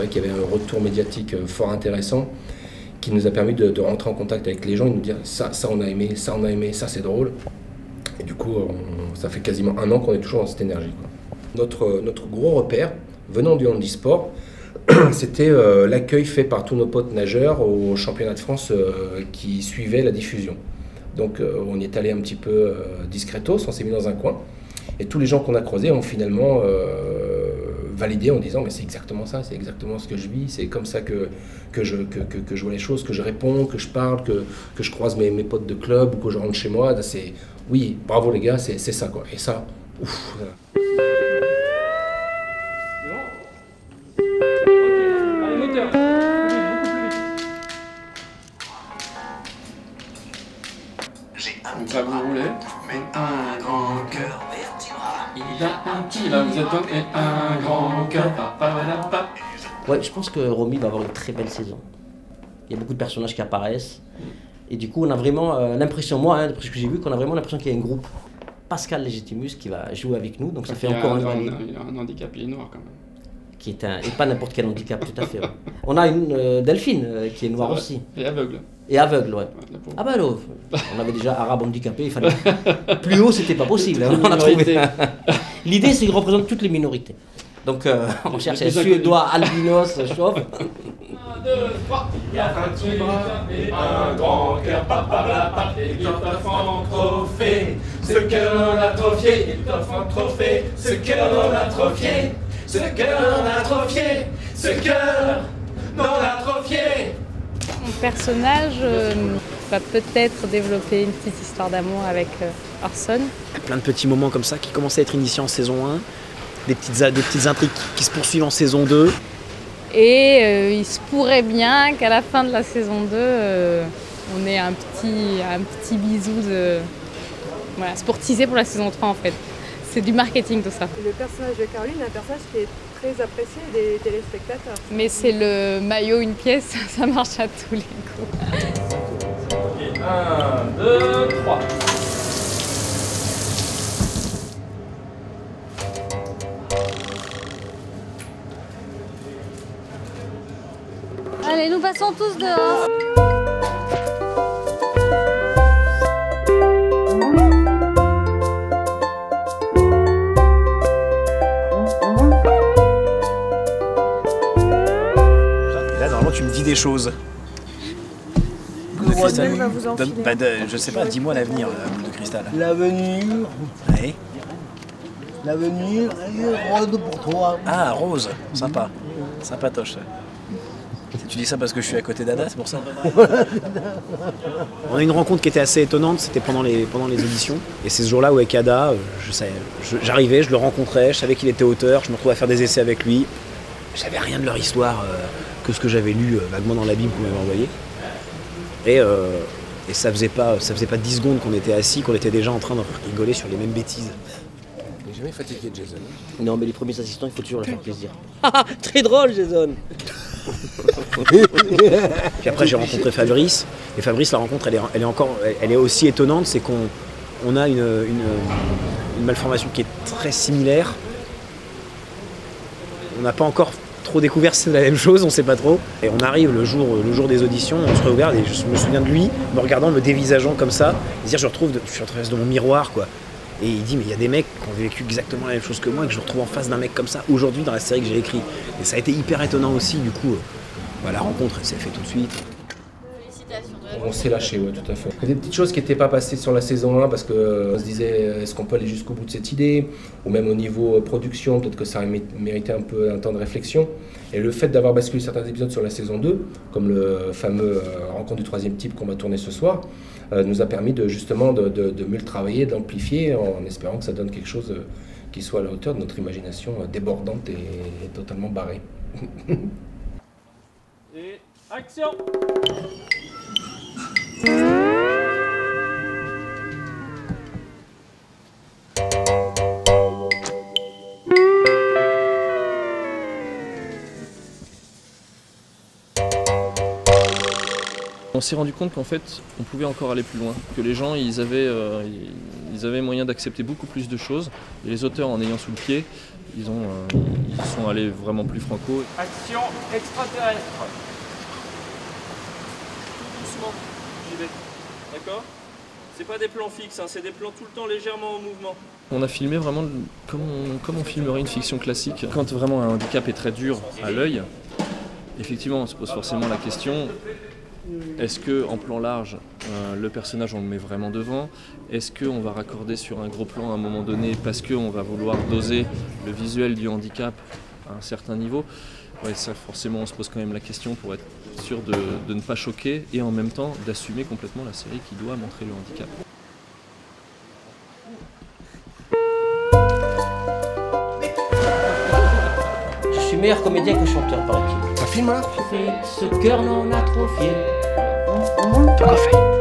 vrai qu'il y avait un retour médiatique fort intéressant qui nous a permis de rentrer en contact avec les gens et de nous dire ça on a aimé, ça c'est drôle. Et du coup, ça fait quasiment un an qu'on est toujours dans cette énergie, quoi. Notre gros repère, venant du handisport, c'était l'accueil fait par tous nos potes nageurs au championnat de France qui suivait la diffusion. Donc on y est allé un petit peu discretos, on s'est mis dans un coin. Et tous les gens qu'on a croisés ont finalement validé en disant mais c'est exactement ça, c'est exactement ce que je vis, c'est comme ça que je vois les choses, que je réponds, que je parle, que je croise mes potes de club ou que je rentre chez moi. C'est oui, bravo les gars, c'est ça quoi. Et ça, ouf. Donc là vous roulez, mais un grand cœur vertébral. Il a un petit là, vous êtes donc et un grand cœur. Ouais, je pense que Romy va avoir une très belle saison. Il y a beaucoup de personnages qui apparaissent. Et du coup, on a vraiment l'impression, moi, hein, d'après ce que j'ai vu, qu'on a vraiment l'impression qu'il y a un groupe. Pascal Légitimus qui va jouer avec nous, donc ça fait encore un valide. Il a un handicap, il est noir quand même. Qui est et pas n'importe quel handicap, tout à fait. Ouais. On a une Delphine qui est noire aussi. Et aveugle. Et aveugle, ouais. Ah bah non, on avait déjà arabe handicapé, il fallait... Plus haut, c'était pas possible, hein, on a trouvé. L'idée, c'est qu'il représente toutes les minorités. Donc on cherche un Suédois, albinos, chauve. 1, 2, 3. Il y a un petit bras et un grand cœur, papa, et il t'offre un trophée. Ce cœur non atrophié, il t'offre un trophée. Ce cœur non atrophié, ce cœur non atrophié, ce cœur non atrophié. Mon personnage va peut-être développer une petite histoire d'amour avec Orson. Il y a plein de petits moments comme ça qui commencent à être initiés en saison 1, des petites intrigues qui se poursuivent en saison 2. Et il se pourrait bien qu'à la fin de la saison 2, on ait un petit bisou voilà, c'est pour teaser pour la saison 3 en fait. C'est du marketing tout ça. Le personnage de Caroline est un personnage qui est très apprécié des téléspectateurs. Mais c'est le maillot une pièce, ça marche à tous les coups. Et 1, 2, 3. Allez, nous passons tous dehors. Là, normalement, tu me dis des choses. Va vous enfiler. Je sais pas, dis-moi l'avenir, boule de cristal. L'avenir, Ouais. l'avenir est rose pour toi. Ah, Rose, sympa. Sympatoche. Ça. Tu dis ça parce que je suis à côté d'Ada, c'est pour ça? On a une rencontre qui était assez étonnante, c'était pendant les auditions. Et c'est ce jour-là où avec Ada, j'arrivais, je le rencontrais, je savais qu'il était auteur, je me retrouvais à faire des essais avec lui. Je savais rien de leur histoire que ce que j'avais lu vaguement dans la Bible qu'on m'avait envoyé. Et ça faisait pas 10 secondes qu'on était assis, qu'on était déjà en train de rigoler sur les mêmes bêtises. Il n'est jamais fatigué, Jason. Non, mais les premiers assistants, il faut toujours leur faire plaisir. Très drôle, Jason. Puis après, j'ai rencontré Fabrice. Et Fabrice, la rencontre, elle est aussi étonnante. C'est qu'on a une malformation qui est très similaire. On n'a pas encore trop découvert si c'est la même chose, on sait pas trop. Et on arrive le jour des auditions, on se regarde et je me souviens de lui me regardant, me dévisageant comme ça, et dire je suis en face de mon miroir quoi. Et il dit mais il y a des mecs qui ont vécu exactement la même chose que moi et que je me retrouve en face d'un mec comme ça aujourd'hui dans la série que j'ai écrit. Et ça a été hyper étonnant aussi du coup. La rencontre elle s'est faite tout de suite. On s'est lâché, ouais, tout à fait. Il y a des petites choses qui n'étaient pas passées sur la saison 1 parce qu'on se disait est-ce qu'on peut aller jusqu'au bout de cette idée, ou même au niveau production, peut-être que ça aurait mérité un peu un temps de réflexion. Et le fait d'avoir basculé certains épisodes sur la saison 2, comme le fameux rencontre du troisième type qu'on va tourner ce soir, nous a permis justement de mieux le travailler, d'amplifier, en espérant que ça donne quelque chose qui soit à la hauteur de notre imagination débordante et totalement barrée. Et action! On s'est rendu compte qu'en fait, on pouvait encore aller plus loin, que les gens ils avaient moyen d'accepter beaucoup plus de choses, et les auteurs en ayant sous le pied, ils sont allés vraiment plus franco. Action extraterrestre. Tout doucement, j'y vais. D'accord? C'est pas des plans fixes, hein, c'est des plans tout le temps légèrement en mouvement. On a filmé vraiment comme on filmerait une fiction classique. Quand vraiment un handicap est très dur à l'œil, effectivement on se pose forcément la question, est-ce qu'en plan large, le personnage on le met vraiment devant? Est-ce qu'on va raccorder sur un gros plan à un moment donné parce qu'on va vouloir doser le visuel du handicap à un certain niveau? Ouais, ça forcément on se pose quand même la question pour être sûr de ne pas choquer et en même temps d'assumer complètement la série qui doit montrer le handicap. Je suis meilleur comédien que chanteur, paraît-il. Ça filme là? Ce cœur n'en a trop fier. T'as quoi fait?